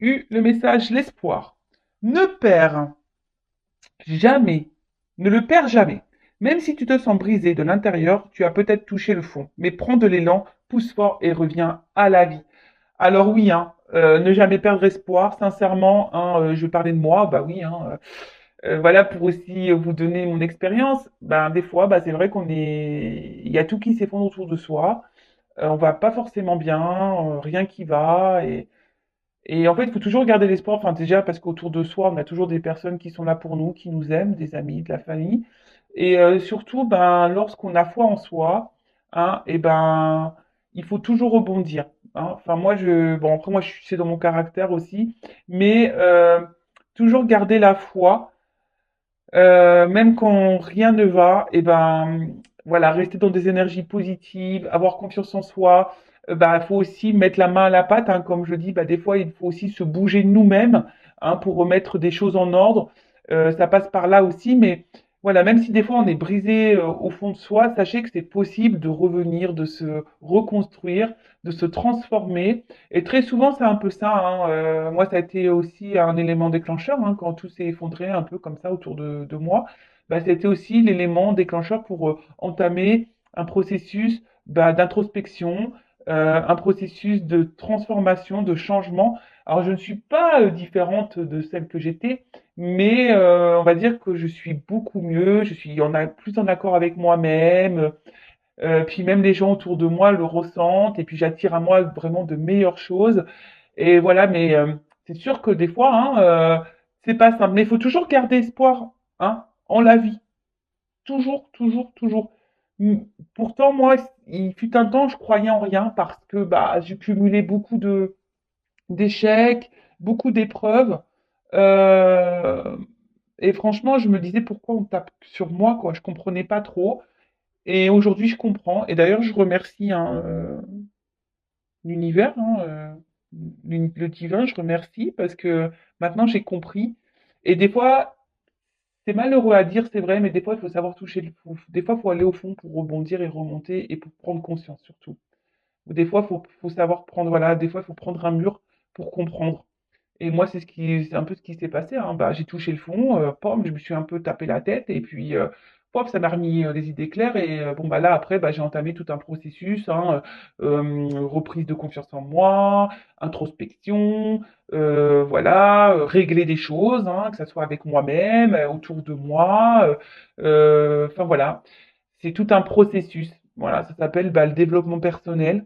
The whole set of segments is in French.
eu le message, l'espoir. Ne perds jamais, ne le perds jamais. Même si tu te sens brisé de l'intérieur, tu as peut-être touché le fond. Mais prends de l'élan, pousse fort et reviens à la vie. Alors oui, hein, ne jamais perdre espoir, sincèrement, hein, je vais parler de moi, bah oui, hein, voilà, pour aussi vous donner mon expérience, ben, des fois, bah, c'est vrai il y a tout qui s'effondre autour de soi, on va pas forcément bien, rien qui va, et en fait, il faut toujours garder l'espoir, enfin déjà parce qu'autour de soi, on a toujours des personnes qui sont là pour nous, qui nous aiment, des amis, de la famille, et surtout, ben, lorsqu'on a foi en soi, hein, et ben, il faut toujours rebondir, hein. Enfin, bon, après, moi, c'est dans mon caractère aussi, mais toujours garder la foi, même quand rien ne va, et ben, voilà, rester dans des énergies positives, avoir confiance en soi. Bah, faut aussi mettre la main à la pâte, hein, comme je dis, bah, des fois, il faut aussi se bouger nous-mêmes, hein, pour remettre des choses en ordre. Ça passe par là aussi, mais voilà, même si des fois on est brisé au fond de soi, sachez que c'est possible de revenir, de se reconstruire, de se transformer. Et très souvent, c'est un peu ça, hein. Moi, ça a été aussi un élément déclencheur, hein, quand tout s'est effondré un peu comme ça autour de moi. Bah, c'était aussi l'élément déclencheur pour entamer un processus bah, d'introspection, un processus de transformation, de changement. Alors, je ne suis pas différente de celle que j'étais, mais on va dire que je suis beaucoup mieux, je suis plus en accord avec moi-même, puis même les gens autour de moi le ressentent, et puis j'attire à moi vraiment de meilleures choses. Et voilà, mais c'est sûr que des fois, hein, c'est pas simple. Mais il faut toujours garder espoir, hein, en la vie. Toujours, toujours, toujours. Mm. Pourtant, moi, il fut un temps, je croyais en rien parce que bah, j'ai cumulé beaucoup d'échecs, beaucoup d'épreuves. Euh, et franchement, je me disais pourquoi on tape sur moi, quoi. Je comprenais pas trop. Et aujourd'hui, je comprends. Et d'ailleurs, je remercie hein, l'univers, hein, le divin, je remercie parce que maintenant j'ai compris. Et des fois, c'est malheureux à dire, c'est vrai, mais des fois, il faut savoir toucher le fond. Des fois, il faut aller au fond pour rebondir et remonter et pour prendre conscience surtout. Ou des fois, faut savoir prendre, voilà, des fois, il faut prendre un mur pour comprendre. Et moi, c'est un peu ce qui s'est passé, hein. Bah, j'ai touché le fond, pom, je me suis un peu tapé la tête et puis, pop, ça m'a remis les idées claires et bon, bah là, après, bah, j'ai entamé tout un processus, hein, reprise de confiance en moi, introspection, voilà, régler des choses, hein, que ça soit avec moi-même, autour de moi, enfin voilà, c'est tout un processus. Voilà, ça s'appelle bah, le développement personnel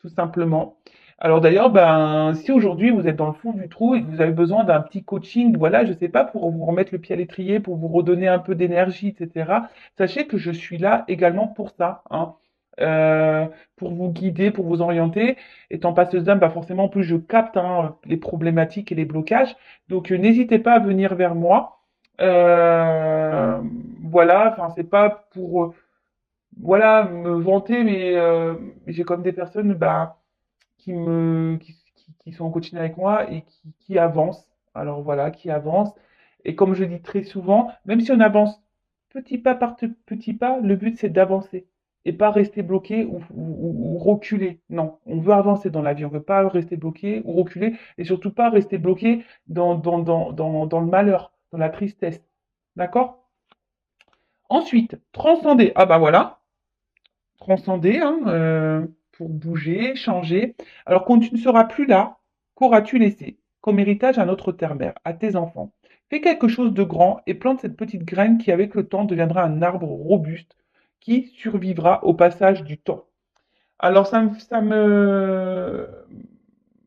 tout simplement. Alors d'ailleurs, ben, si aujourd'hui vous êtes dans le fond du trou et que vous avez besoin d'un petit coaching, voilà, je sais pas, pour vous remettre le pied à l'étrier, pour vous redonner un peu d'énergie, etc., sachez que je suis là également pour ça, hein. Euh, pour vous guider, pour vous orienter. Étant passeuse d'âme, bah forcément, en plus, je capte hein, les problématiques et les blocages. Donc, n'hésitez pas à venir vers moi. Euh, voilà, enfin, c'est pas pour voilà, me vanter, mais j'ai comme des personnes bah, qui sont en coaching avec moi et qui avancent. Alors voilà, qui avancent. Et comme je dis très souvent, même si on avance petit pas par petit pas, le but c'est d'avancer et pas rester bloqué ou reculer. Non, on veut avancer dans la vie, on veut pas rester bloqué ou reculer et surtout pas rester bloqué dans le malheur, dans la tristesse. D'accord? Ensuite, transcender. Ah bah voilà, transcender, hein, pour bouger, changer. Alors quand tu ne seras plus là, qu'auras-tu laissé comme héritage à notre terre-mère, à tes enfants? Fais quelque chose de grand et plante cette petite graine qui, avec le temps, deviendra un arbre robuste qui survivra au passage du temps. Alors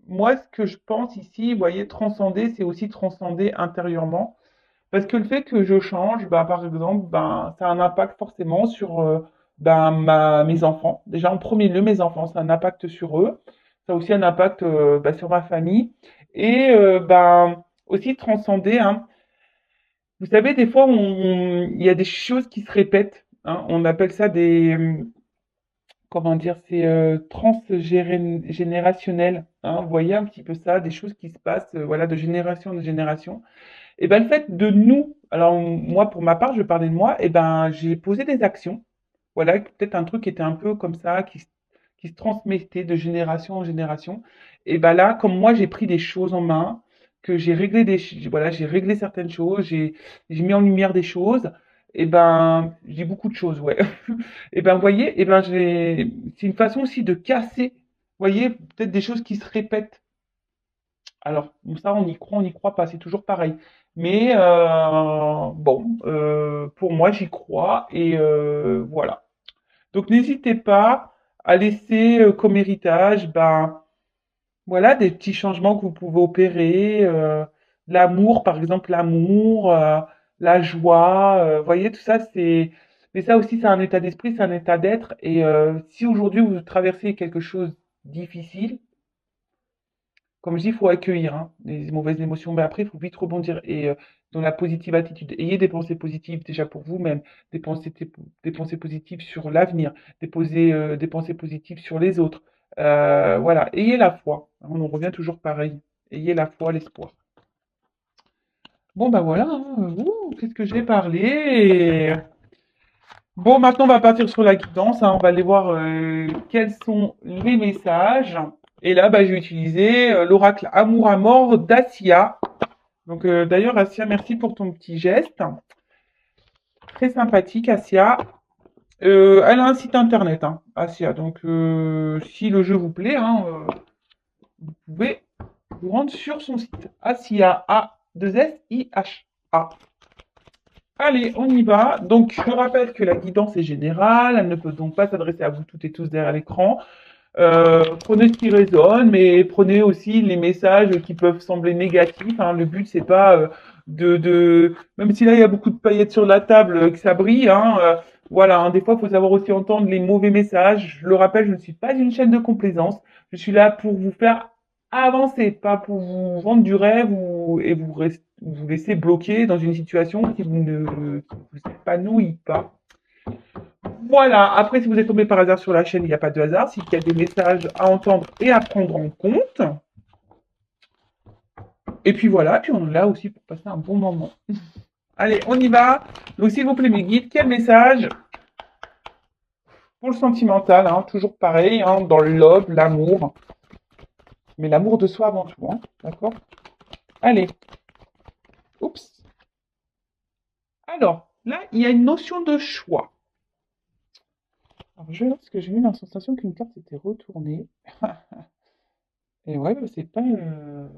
moi, ce que je pense ici, vous voyez, transcender, c'est aussi transcender intérieurement. Parce que le fait que je change, bah, par exemple, ben, ça a un impact forcément sur ben, mes enfants. Déjà, en premier lieu, mes enfants, ça a un impact sur eux. Ça a aussi un impact bah, sur ma famille. Et ben, aussi transcender. Hein. Vous savez, des fois, il y a des choses qui se répètent. Hein. On appelle ça comment dire, c'est transgénérationnel. Hein. Vous voyez un petit peu ça, des choses qui se passent voilà, de génération en génération. Et ben le fait de nous, alors moi pour ma part, je parlais de moi, et ben j'ai posé des actions, voilà, peut-être un truc qui était un peu comme ça, qui se transmettait de génération en génération. Et ben là, comme moi, j'ai pris des choses en main, que j'ai réglé voilà, j'ai réglé certaines choses, j'ai mis en lumière des choses, et ben, j'ai beaucoup de choses, ouais. Et ben, vous voyez, et ben, c'est une façon aussi de casser, vous voyez, peut-être des choses qui se répètent. Alors, ça, on n'y croit pas, c'est toujours pareil. Mais bon, pour moi, j'y crois et voilà. Donc, n'hésitez pas à laisser comme héritage, ben, voilà, des petits changements que vous pouvez opérer. L'amour, par exemple, l'amour, la joie, vous voyez, tout ça, c'est. Mais ça aussi, c'est un état d'esprit, c'est un état d'être. Et si aujourd'hui vous traversez quelque chose de difficile, comme je dis, il faut accueillir hein, les mauvaises émotions, mais après, il faut vite rebondir. Et dans la positive attitude, ayez des pensées positives déjà pour vous-même, des pensées positives sur l'avenir, des pensées positives sur les autres. Voilà, ayez la foi. On en revient toujours pareil. Ayez la foi, l'espoir. Bon, ben voilà, hein, qu'est-ce que j'ai parlé? Bon, maintenant, on va partir sur la guidance. Hein. On va aller voir quels sont les messages. Et là, bah, je vais utiliser l'oracle Amour à mort d'Assia. Donc, d'ailleurs, Assia, merci pour ton petit geste. Très sympathique, Assia. Elle a un site internet, hein, Assia. Donc, si le jeu vous plaît, hein, vous pouvez vous rendre sur son site. Assia, A-2-S-I-H-A. Allez, on y va. Donc, je rappelle que la guidance est générale. Elle ne peut donc pas s'adresser à vous toutes et tous derrière l'écran. Prenez ce qui résonne, mais prenez aussi les messages qui peuvent sembler négatifs. Hein. Le but, c'est pas même si là il y a beaucoup de paillettes sur la table, que ça brille. Hein, voilà, hein. Des fois, il faut savoir aussi entendre les mauvais messages. Je le rappelle, je ne suis pas une chaîne de complaisance. Je suis là pour vous faire avancer, pas pour vous vendre du rêve et vous laisser bloquer dans une situation qui vous épanouit pas. Voilà, après, si vous êtes tombé par hasard sur la chaîne, il n'y a pas de hasard. S'il y a des messages à entendre et à prendre en compte. Et puis voilà, puis on est là aussi pour passer un bon moment. Allez, on y va. Donc, s'il vous plaît, mes guides, quel message pour le sentimental, hein, toujours pareil, hein, dans le love, l'amour. Mais l'amour de soi avant tout, hein, d'accord. Allez, oups. Alors, là, il y a une notion de choix. Alors, je vais voir parce que j'ai eu la sensation qu'une carte était retournée. Et ouais, bah, c'est pas une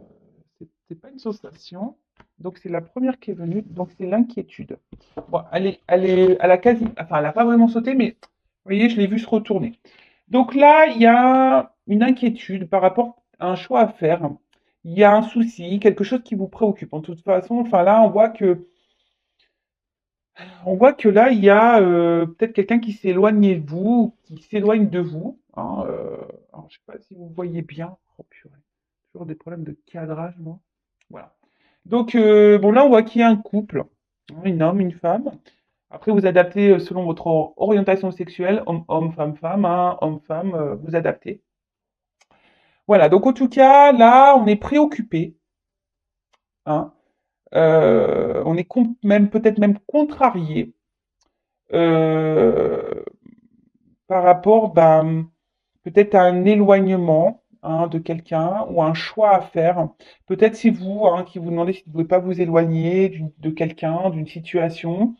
sensation. Donc c'est la première qui est venue. Donc c'est l'inquiétude. Bon, elle a quasi, enfin, elle a pas vraiment sauté, mais vous voyez, je l'ai vue se retourner. Donc là, il y a une inquiétude par rapport à un choix à faire. Il y a un souci, quelque chose qui vous préoccupe. En toute façon, enfin là, on voit que là, il y a peut-être quelqu'un qui s'est éloigné de vous, qui s'éloigne de vous. Hein, alors, je sais pas si vous voyez bien. Oh purée, toujours des problèmes de cadrage, moi. Voilà. Donc, bon, là, on voit qu'il y a un couple, hein, un homme, une femme. Après, vous adaptez selon votre orientation sexuelle, homme, femme, hein, homme-femme, vous adaptez. Voilà, donc en tout cas, là, on est préoccupé, hein, on est même peut-être même contrarié euh, par rapport peut-être à un éloignement hein, de quelqu'un ou un choix à faire. Peut-être c'est vous hein, qui vous demandez si vous ne pouvez pas vous éloigner de quelqu'un, d'une situation.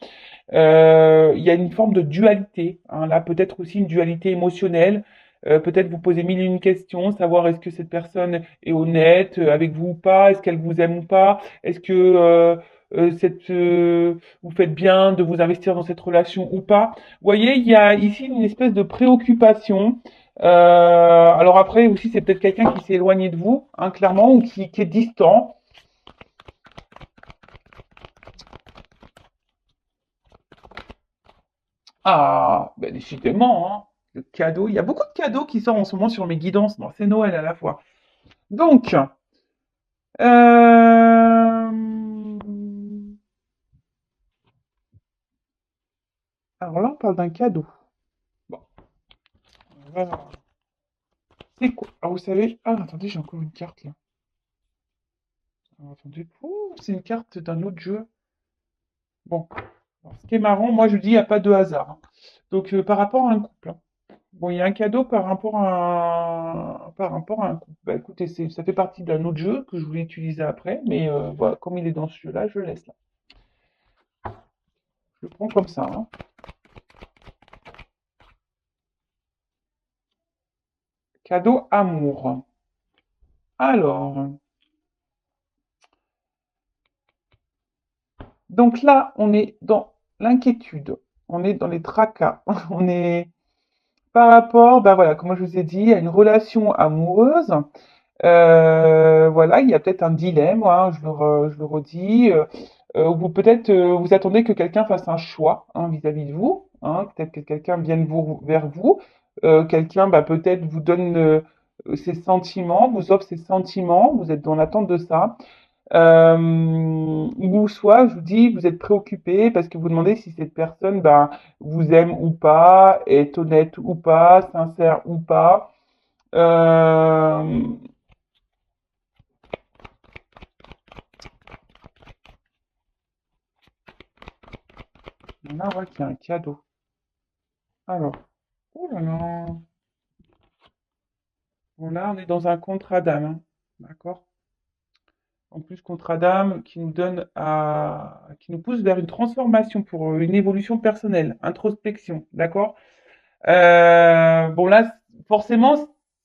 Il y a une forme de dualité. Hein, là, peut-être aussi une dualité émotionnelle. Peut-être vous posez mille et une questions, savoir est-ce que cette personne est honnête avec vous ou pas, est-ce qu'elle vous aime ou pas, est-ce que vous faites bien de vous investir dans cette relation ou pas. Vous voyez, il y a ici une espèce de préoccupation. Alors après aussi, c'est peut-être quelqu'un qui s'est éloigné de vous, hein, clairement, ou qui est distant. Ah, ben décidément, hein. Le cadeau. Il y a beaucoup de cadeaux qui sortent en ce moment sur mes guidances. Bon, c'est Noël à la fois. Donc, alors là, on parle d'un cadeau. Bon, voilà. C'est quoi? Alors, vous savez. Ah, attendez, j'ai encore une carte là. Alors, attendez. Ouh, c'est une carte d'un autre jeu. Bon, alors, ce qui est marrant, moi je dis, il n'y a pas de hasard. Hein. Donc, par rapport à un couple. Hein. Bon, il y a un cadeau par rapport à un couple. Bah, écoutez, ça fait partie d'un autre jeu que je voulais utiliser après, mais voilà, comme il est dans ce jeu-là, je le laisse là. Je le prends comme ça, hein. Cadeau amour. Alors, donc là, on est dans l'inquiétude, on est dans les tracas, on est par rapport, bah voilà, comme je vous ai dit, à une relation amoureuse. Voilà, il y a peut-être un dilemme, hein, je le redis. Ou peut-être vous attendez que quelqu'un fasse un choix hein, vis-à-vis de vous. Hein, peut-être que quelqu'un vienne vers vous. Quelqu'un bah, peut-être vous donne ses sentiments, vous offre ses sentiments. Vous êtes dans l'attente de ça. Ou soit, je vous dis, vous êtes préoccupé parce que vous demandez si cette personne bah, vous aime ou pas, est honnête ou pas, sincère ou pas. Euh, Là, on voit qu'il y a un cadeau. Alors, oh là là. Bon, là, on est dans un contrat d'âme, hein. D'accord? En plus, contrat d'âme qui nous pousse vers une transformation pour une évolution personnelle, introspection. D'accord? Bon, là, forcément,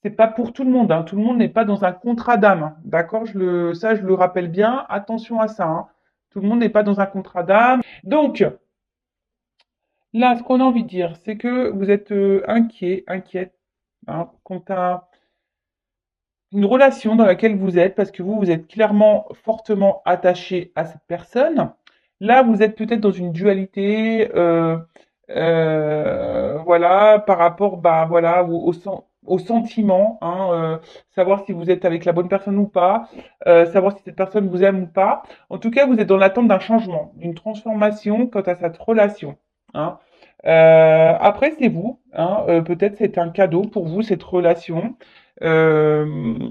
c'est pas pour tout le monde, hein. Tout le monde n'est pas dans un contrat d'âme, hein. D'accord? Ça, je le rappelle bien. Attention à ça, hein. Tout le monde n'est pas dans un contrat d'âme. Donc, là, ce qu'on a envie de dire, c'est que vous êtes inquiet, inquiète, hein, quant à une relation dans laquelle vous êtes, parce que vous êtes clairement fortement attaché à cette personne. Là, vous êtes peut-être dans une dualité, voilà, par rapport, bah, voilà, au sentiment, hein, savoir si vous êtes avec la bonne personne ou pas, savoir si cette personne vous aime ou pas. En tout cas, vous êtes dans l'attente d'un changement, d'une transformation quant à cette relation, hein. Après, c'est vous, hein, peut-être c'est un cadeau pour vous, cette relation. Euh,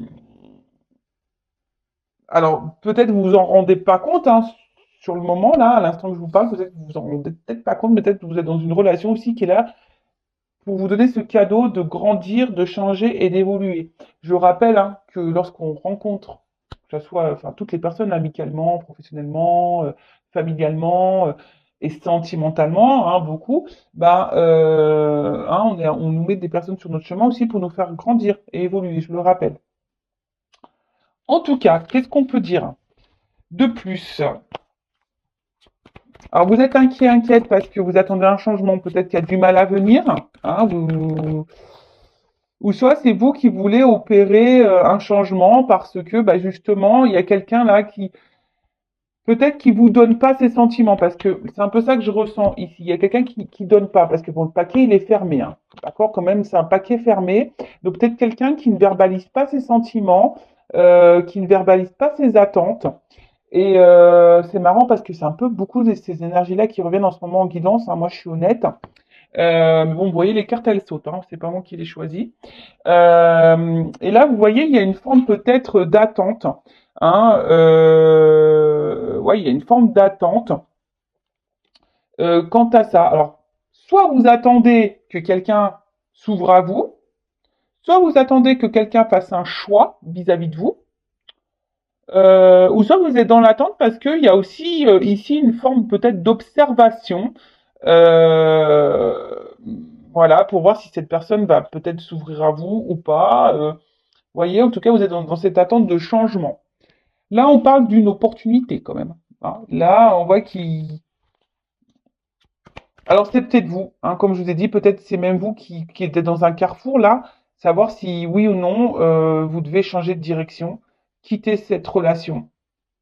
alors, peut-être vous vous en rendez pas compte, hein, sur le moment, là, à l'instant que je vous parle, peut-être que vous vous en rendez peut-être pas compte, peut-être que vous êtes dans une relation aussi qui est là pour vous donner ce cadeau de grandir, de changer et d'évoluer. Je rappelle hein, que lorsqu'on rencontre, que ce soit enfin, toutes les personnes amicalement, professionnellement, familialement et sentimentalement, hein, beaucoup, bah, hein, on nous met des personnes sur notre chemin aussi pour nous faire grandir et évoluer, je le rappelle. En tout cas, qu'est-ce qu'on peut dire de plus? Alors, vous êtes inquiet, inquiète parce que vous attendez un changement, peut-être qu'il y a du mal à venir, hein, ou soit c'est vous qui voulez opérer un changement parce que, bah, justement, il y a quelqu'un là qui, peut-être qui vous donne pas ses sentiments, parce que c'est un peu ça que je ressens ici. Il y a quelqu'un qui donne pas, parce que bon, le paquet il est fermé, hein. D'accord, quand même, c'est un paquet fermé. Donc peut-être quelqu'un qui ne verbalise pas ses sentiments, qui ne verbalise pas ses attentes. Et c'est marrant parce que c'est un peu beaucoup de ces énergies-là qui reviennent en ce moment en guidance, hein. Moi, je suis honnête. Mais bon, vous voyez, les cartes, elles sautent, hein. C'est pas moi qui les choisis. Et là, vous voyez, il y a une forme peut-être d'attente. Hein, ouais, il y a une forme d'attente quant à ça. Alors, soit vous attendez que quelqu'un s'ouvre à vous, soit vous attendez que quelqu'un fasse un choix vis-à-vis de vous, ou soit vous êtes dans l'attente parce qu'il y a aussi ici une forme peut-être d'observation. Euh, voilà, pour voir si cette personne va peut-être s'ouvrir à vous ou pas. Voyez, en tout cas, vous êtes dans cette attente de changement. Là, on parle d'une opportunité quand même, hein. Là, on voit qu'il... Alors, c'est peut-être vous, hein, comme je vous ai dit, peut-être c'est même vous qui êtes dans un carrefour là, savoir si oui ou non vous devez changer de direction, quitter cette relation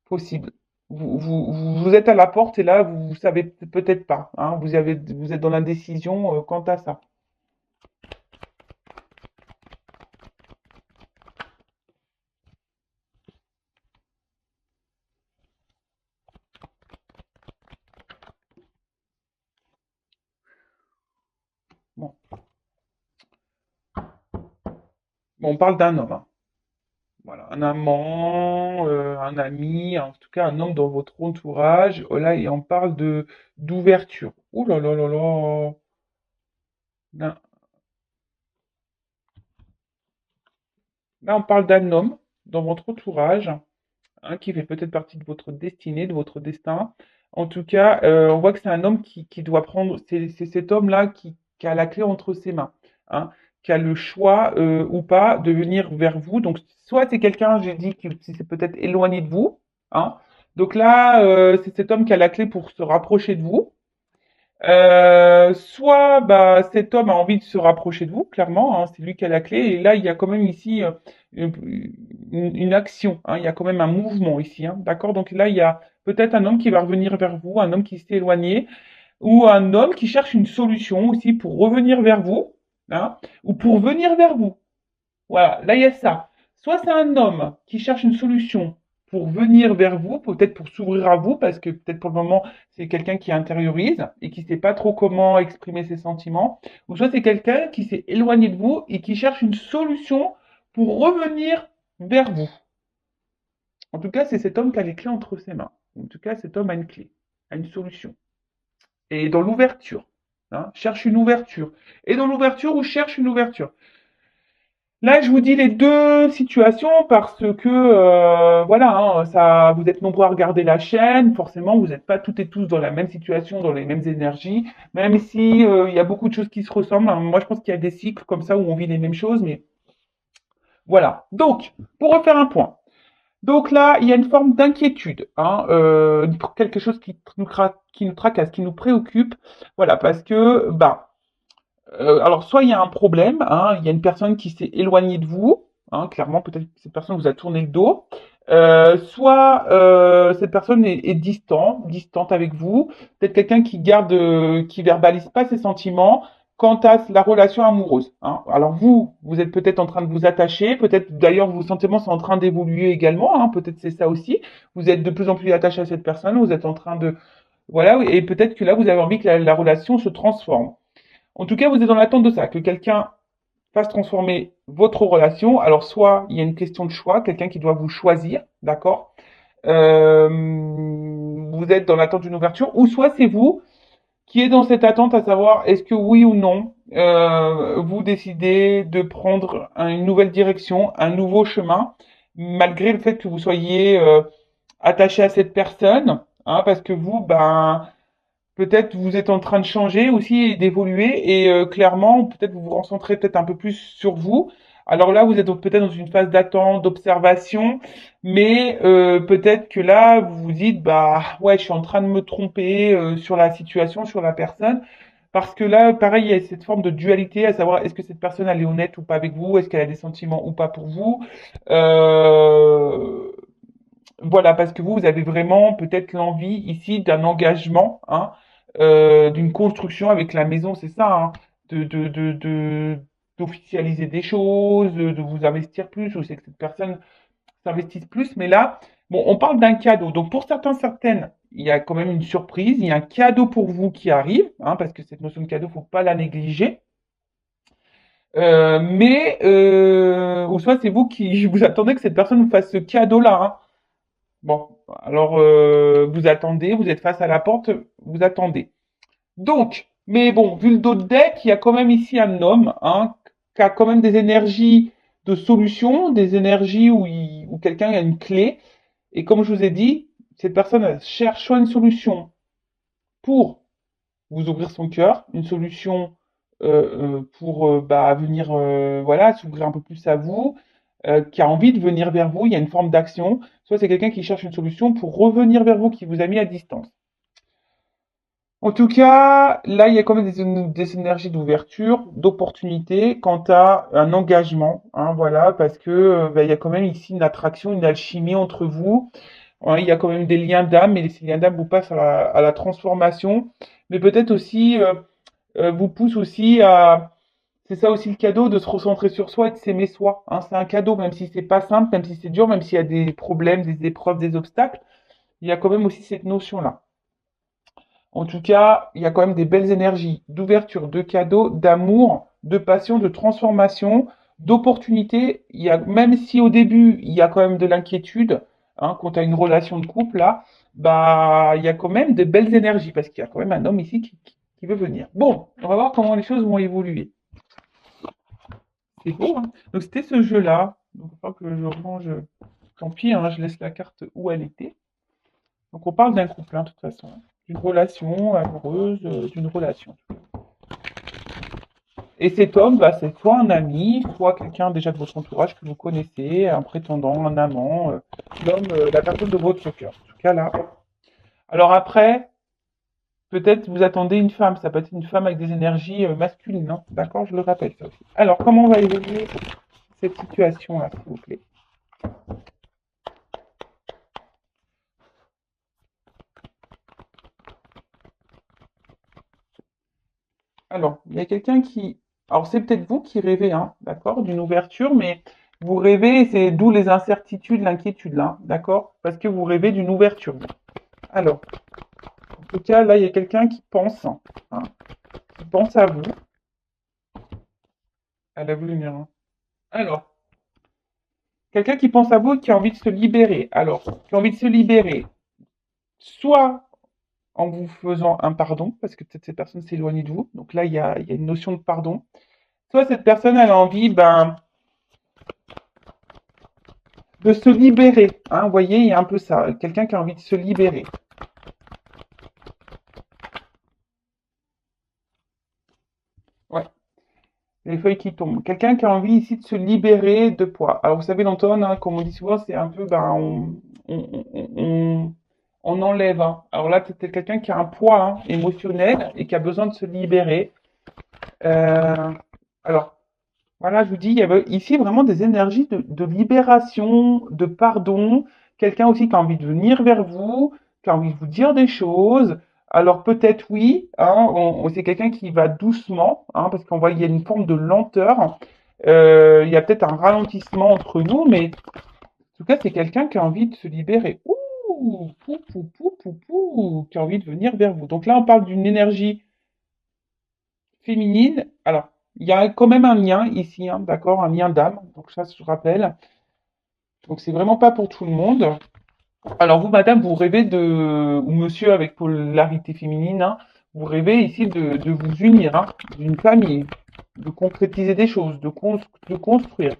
possible. Vous êtes à la porte et là, vous savez peut-être pas, hein, vous êtes dans l'indécision quant à ça. Bon, bon on parle d'un homme, hein. Voilà, un amant, un ami, en tout cas un homme dans votre entourage. Oh là, et on parle de d'ouverture. Ouh là là là là. Là, on parle d'un homme dans votre entourage, hein, qui fait peut-être partie de votre destinée, de votre destin. En tout cas, on voit que c'est un homme qui doit prendre, c'est cet homme-là qui a la clé entre ses mains, hein, qui a le choix ou pas de venir vers vous. Donc, soit c'est quelqu'un, j'ai dit, qui s'est peut-être éloigné de vous, hein. Donc là, c'est cet homme qui a la clé pour se rapprocher de vous. Soit bah, cet homme a envie de se rapprocher de vous, clairement, hein, c'est lui qui a la clé. Et là, il y a quand même ici une action, hein, il y a quand même un mouvement ici, hein, d'accord? Donc là, il y a peut-être un homme qui va revenir vers vous, un homme qui s'est éloigné, ou un homme qui cherche une solution aussi pour revenir vers vous, hein, ou pour venir vers vous. Voilà, là il y a ça. Soit c'est un homme qui cherche une solution pour venir vers vous, peut-être pour s'ouvrir à vous, parce que peut-être pour le moment c'est quelqu'un qui intériorise et qui ne sait pas trop comment exprimer ses sentiments, ou soit c'est quelqu'un qui s'est éloigné de vous et qui cherche une solution pour revenir vers vous. En tout cas, c'est cet homme qui a les clés entre ses mains. En tout cas, cet homme a une clé, a une solution. Et dans l'ouverture, hein, cherche une ouverture. Et dans l'ouverture ou cherche une ouverture. Là, je vous dis les deux situations parce que voilà, hein, ça, vous êtes nombreux à regarder la chaîne. Forcément, vous n'êtes pas toutes et tous dans la même situation, dans les mêmes énergies. Même si il y a beaucoup de choses qui se ressemblent, hein. Moi, je pense qu'il y a des cycles comme ça où on vit les mêmes choses, mais voilà. Donc, pour refaire un point. Donc là, il y a une forme d'inquiétude, hein, quelque chose qui nous tracasse, qui nous préoccupe. Voilà, parce que bah alors, soit il y a un problème, hein, il y a une personne qui s'est éloignée de vous, hein, clairement, peut-être que cette personne vous a tourné le dos, soit cette personne est distante avec vous, peut-être quelqu'un qui garde, qui verbalise pas ses sentiments quant à la relation amoureuse, hein. Alors vous êtes peut-être en train de vous attacher, peut-être d'ailleurs vos sentiments sont en train d'évoluer également, hein, peut-être c'est ça aussi. Vous êtes de plus en plus attaché à cette personne, vous êtes en train de, voilà, et peut-être que là vous avez envie que la relation se transforme. En tout cas, vous êtes dans l'attente de ça, que quelqu'un fasse transformer votre relation. Alors, soit il y a une question de choix, quelqu'un qui doit vous choisir, d'accord? Vous êtes dans l'attente d'une ouverture, ou soit c'est vous qui êtes dans cette attente à savoir est-ce que oui ou non, vous décidez de prendre une nouvelle direction, un nouveau chemin, malgré le fait que vous soyez attaché à cette personne, hein, parce que vous, ben, peut-être vous êtes en train de changer aussi et d'évoluer et clairement peut-être vous vous concentrez peut-être un peu plus sur vous. Alors là vous êtes peut-être dans une phase d'attente, d'observation, mais peut-être que là vous vous dites bah ouais je suis en train de me tromper sur la situation, sur la personne. Parce que là, pareil, il y a cette forme de dualité, à savoir est-ce que cette personne elle est honnête ou pas avec vous, est-ce qu'elle a des sentiments ou pas pour vous. Euh, voilà, parce que vous avez vraiment peut-être l'envie ici d'un engagement, hein, d'une construction avec la maison, c'est ça, hein, d'officialiser des choses, de vous investir plus, ou c'est que cette personne s'investisse plus. Mais là, bon, on parle d'un cadeau. Donc pour certains, certaines, il y a quand même une surprise, il y a un cadeau pour vous qui arrive, hein, parce que cette notion de cadeau, faut pas la négliger. Ou soit c'est vous qui vous attendez que cette personne vous fasse ce cadeau-là, hein. Bon, alors vous attendez, vous êtes face à la porte, vous attendez. Donc, mais bon, vu le dos de deck, il y a quand même ici un homme, hein, qui a quand même des énergies de solution, des énergies où quelqu'un a une clé. Et comme je vous ai dit, cette personne elle cherche soit une solution pour vous ouvrir son cœur, une solution pour bah, venir voilà, s'ouvrir un peu plus à vous, qui a envie de venir vers vous, il y a une forme d'action, soit c'est quelqu'un qui cherche une solution pour revenir vers vous, qui vous a mis à distance. En tout cas, là, il y a quand même des énergies d'ouverture, d'opportunité quant à un engagement, hein, voilà, parce que bah, il y a quand même ici une attraction, une alchimie entre vous. Hein, il y a quand même des liens d'âme, et ces liens d'âme vous passent à la transformation, mais peut-être aussi vous poussent aussi à, c'est ça aussi le cadeau, de se recentrer sur soi et de s'aimer soi. Hein, c'est un cadeau, même si c'est pas simple, même si c'est dur, même s'il y a des problèmes, des épreuves, des obstacles, il y a quand même aussi cette notion-là. En tout cas, il y a quand même des belles énergies d'ouverture, de cadeaux, d'amour, de passion, de transformation, d'opportunité. Il y a, même si au début, il y a quand même de l'inquiétude, hein, quand tu as une relation de couple, là, bah, il y a quand même de belles énergies, parce qu'il y a quand même un homme ici qui veut venir. Bon, on va voir comment les choses vont évoluer. C'est beau, hein. Donc c'était ce jeu-là. Donc, il va falloir que je range. Tant pis, hein, je laisse la carte où elle était. Donc, on parle d'un couple, hein, de toute façon. D'une relation amoureuse, d'une relation. Et cet homme, bah, c'est soit un ami, soit quelqu'un déjà de votre entourage que vous connaissez, un prétendant, un amant, l'homme, la personne de votre cœur. En tout cas, là. Alors après, peut-être vous attendez une femme. Ça peut être une femme avec des énergies masculines, hein. D'accord? Je le rappelle, ça aussi. Alors, comment on va évoluer cette situation-là, s'il vous plaît? Alors, il y a quelqu'un qui... Alors, c'est peut-être vous qui rêvez, hein, d'accord, d'une ouverture, mais vous rêvez, et c'est d'où les incertitudes, l'inquiétude, là, d'accord? Parce que vous rêvez d'une ouverture. Alors, en tout cas, là, il y a quelqu'un hein, qui pense à vous. Elle a voulu venir, hein. Alors, quelqu'un qui pense à vous et qui a envie de se libérer. Alors, qui a envie de se libérer, soit en vous faisant un pardon, parce que peut-être cette personne s'est éloignée de vous. Donc là, il y a une notion de pardon. Soit cette personne, elle a envie, ben, de se libérer. Hein, vous voyez, il y a un peu ça. Quelqu'un qui a envie de se libérer. Ouais, les feuilles qui tombent. Quelqu'un qui a envie ici de se libérer de poids. Alors, vous savez, l'automne, hein, comme on dit souvent, c'est un peu, ben, on enlève, hein. Alors là, c'était quelqu'un qui a un poids, hein, émotionnel et qui a besoin de se libérer. Euh, alors, voilà, je vous dis, il y avait ici vraiment des énergies de libération, de pardon. Quelqu'un aussi qui a envie de venir vers vous, qui a envie de vous dire des choses. Alors peut-être oui, hein, c'est quelqu'un qui va doucement, hein, parce qu'on voit qu'il y a une forme de lenteur. Il y a peut-être un ralentissement entre nous, mais en tout cas, c'est quelqu'un qui a envie de se libérer. Ouh, pou, pou, pou, pou, pou, qui a envie de venir vers vous. Donc là, on parle d'une énergie féminine. Alors, il y a quand même un lien ici, hein, d'accord, un lien d'âme. Donc ça, je rappelle. Donc c'est vraiment pas pour tout le monde. Alors vous, madame, vous rêvez de, ou monsieur avec polarité féminine, hein, vous rêvez ici de vous unir, hein, d'une famille, de concrétiser des choses, de construire.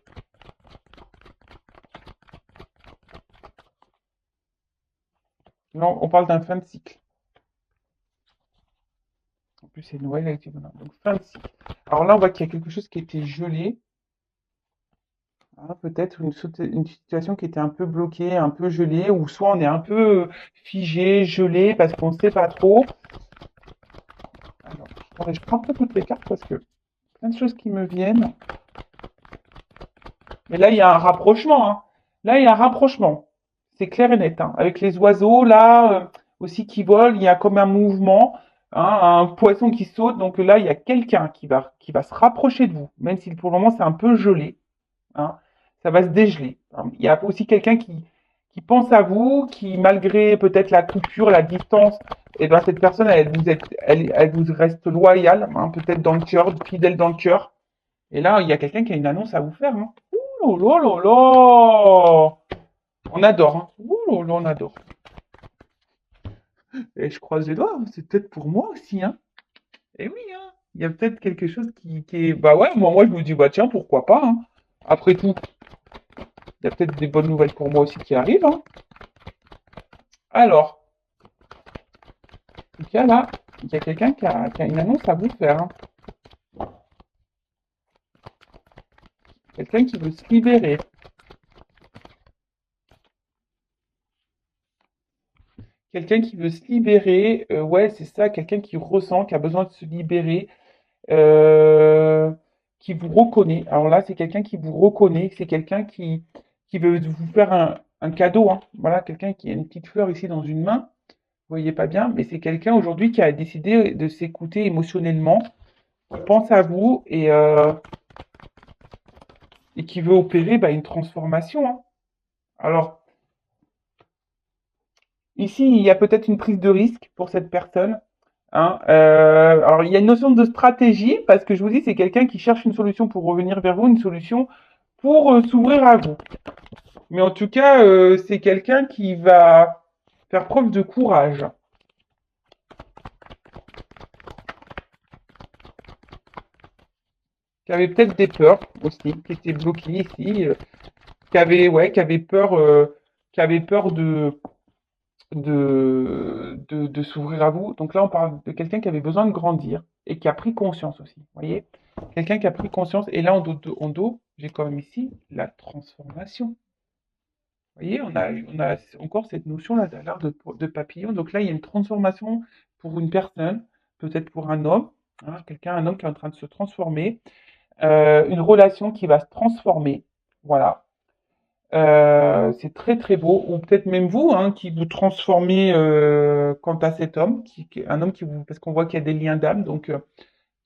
Là, on parle d'un fin de cycle. En plus, c'est Noël avec les bonhommes. Donc fin de cycle. Alors là, on voit qu'il y a quelque chose qui était gelé. Hein, peut-être une situation qui était un peu bloquée, un peu gelée, ou soit on est un peu figé, gelé, parce qu'on ne sait pas trop. Alors, attendez, je prends un peu toutes les cartes parce que plein de choses qui me viennent. Mais là, il y a un rapprochement, hein. Là, il y a un rapprochement. C'est clair et net, hein. Avec les oiseaux, là, aussi qui volent, il y a comme un mouvement, hein, un poisson qui saute. Donc là, il y a quelqu'un qui va se rapprocher de vous, même si pour le moment c'est un peu gelé, hein, ça va se dégeler, hein. Il y a aussi quelqu'un qui pense à vous, qui malgré peut-être la coupure, la distance, et ben cette personne, elle vous reste loyale, hein, peut-être dans le cœur, fidèle dans le cœur. Et là, il y a quelqu'un qui a une annonce à vous faire, hein. Ouh là là là, on adore, hein. Ouh là là, on adore. Et je croise les doigts, hein, c'est peut-être pour moi aussi, hein. Et oui, hein. Il y a peut-être quelque chose qui est. Bah ouais, moi je me dis, bah tiens, pourquoi pas, hein. Après tout, il y a peut-être des bonnes nouvelles pour moi aussi qui arrivent, hein. Alors, en tout cas, là, il y a quelqu'un qui a une annonce à vous faire, hein. Quelqu'un qui veut se libérer. Quelqu'un qui veut se libérer, ouais, c'est ça, quelqu'un qui ressent, qui a besoin de se libérer, euh, qui vous reconnaît. Alors là, c'est quelqu'un qui vous reconnaît, c'est quelqu'un qui veut vous faire un cadeau, hein. Voilà, quelqu'un qui a une petite fleur ici dans une main, vous voyez pas bien, mais c'est quelqu'un aujourd'hui qui a décidé de s'écouter émotionnellement, qui pense à vous et qui veut opérer bah, une transformation, hein. Alors, ici, il y a peut-être une prise de risque pour cette personne, hein. Alors, il y a une notion de stratégie, parce que je vous dis, c'est quelqu'un qui cherche une solution pour revenir vers vous, une solution pour s'ouvrir à vous. Mais en tout cas, c'est quelqu'un qui va faire preuve de courage, qui avait peut-être des peurs aussi, qui étaient bloquées ici. qui avait peur de s'ouvrir à vous. Donc là, on parle de quelqu'un qui avait besoin de grandir et qui a pris conscience aussi. Vous voyez? Quelqu'un qui a pris conscience. Et là, en dos, j'ai quand même ici la transformation. Vous voyez, on a encore cette notion-là de papillon. Donc là, il y a une transformation pour une personne, peut-être pour un homme, hein, un homme qui est en train de se transformer, une relation qui va se transformer. Voilà. C'est très très beau, ou peut-être même vous, hein, qui vous transformez quant à cet homme, un homme qui vous, parce qu'on voit qu'il y a des liens d'âme, donc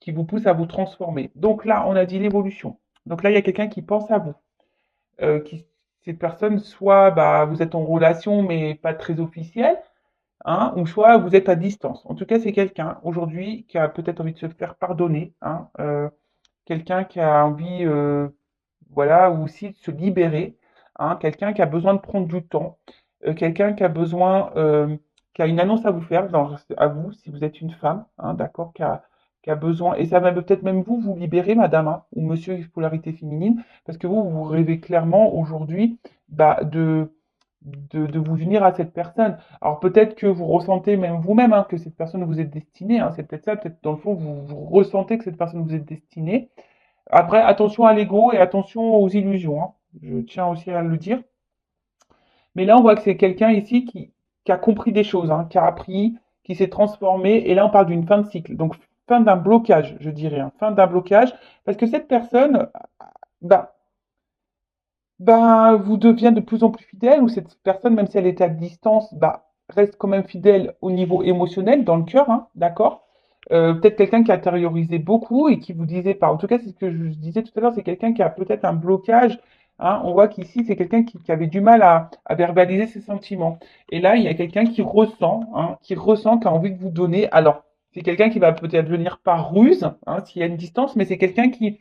qui vous pousse à vous transformer. Donc là, on a dit l'évolution. Donc là, il y a quelqu'un qui pense à vous, qui cette personne, soit bah, vous êtes en relation mais pas très officielle, hein, ou soit vous êtes à distance. En tout cas, c'est quelqu'un aujourd'hui qui a peut-être envie de se faire pardonner, hein, quelqu'un qui a envie, voilà, ou aussi de se libérer, hein, quelqu'un qui a besoin de prendre du temps, quelqu'un qui a besoin, qui a une annonce à vous faire, à vous, si vous êtes une femme, hein, d'accord, qui a besoin, et ça va peut-être même vous libérer, madame, hein, ou monsieur polarité féminine, parce que vous rêvez clairement aujourd'hui bah, de vous unir à cette personne. Alors peut-être que vous ressentez même vous-même hein, que cette personne vous est destinée, hein, c'est peut-être ça, peut-être dans le fond, vous ressentez que cette personne vous est destinée. Après, attention à l'ego et attention aux illusions, hein. Je tiens aussi à le dire. Mais là, on voit que c'est quelqu'un ici qui a compris des choses, hein, qui a appris, qui s'est transformé. Et là, on parle d'une fin de cycle. Donc, fin d'un blocage, je dirais. Hein, fin d'un blocage. Parce que cette personne, bah, bah, vous devient de plus en plus fidèle, ou cette personne, même si elle est à distance, bah, reste quand même fidèle au niveau émotionnel, dans le cœur, hein, d'accord? Peut-être quelqu'un qui a intériorisé beaucoup et qui vous disait pas. En tout cas, c'est ce que je disais tout à l'heure, c'est quelqu'un qui a peut-être un blocage. Hein. On voit qu'ici, c'est quelqu'un qui avait du mal à verbaliser ses sentiments. Et là, il y a quelqu'un qui ressent, qui a envie de vous donner. Alors, c'est quelqu'un qui va peut-être venir par ruse, hein, s'il y a une distance, mais c'est quelqu'un qui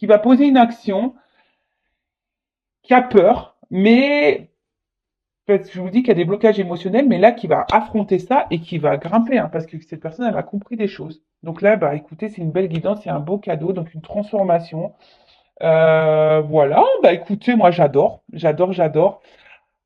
va poser une action, qui a peur, mais parce que je vous dis qu'il y a des blocages émotionnels, mais là, qui va affronter ça et qui va grimper, hein, parce que cette personne, elle a compris des choses. Donc là, bah, écoutez, c'est une belle guidance, c'est un beau cadeau, donc une transformation. Voilà, bah écoutez, moi j'adore, j'adore, j'adore.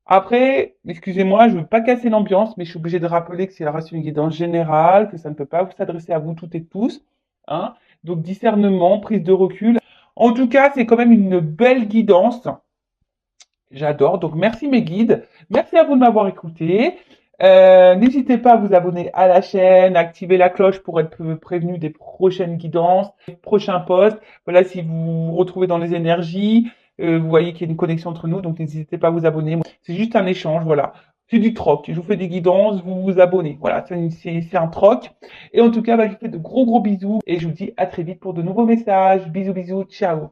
Après, excusez-moi, je veux pas casser l'ambiance, mais je suis obligé de rappeler que c'est la reste une guidance générale, que ça ne peut pas vous s'adresser à vous toutes et tous, hein. Donc discernement, prise de recul. En tout cas, c'est quand même une belle guidance. J'adore. Donc, merci mes guides. Merci à vous de m'avoir écouté. N'hésitez pas à vous abonner à la chaîne, activer la cloche pour être prévenu des prochaines guidances, des prochains posts. Voilà, si vous vous retrouvez dans les énergies, vous voyez qu'il y a une connexion entre nous, donc n'hésitez pas à vous abonner. C'est juste un échange, voilà. C'est du troc. Je vous fais des guidances, vous vous abonnez. Voilà, c'est un troc. Et en tout cas, bah, je vous fais de gros bisous et je vous dis à très vite pour de nouveaux messages. Bisous, bisous, ciao.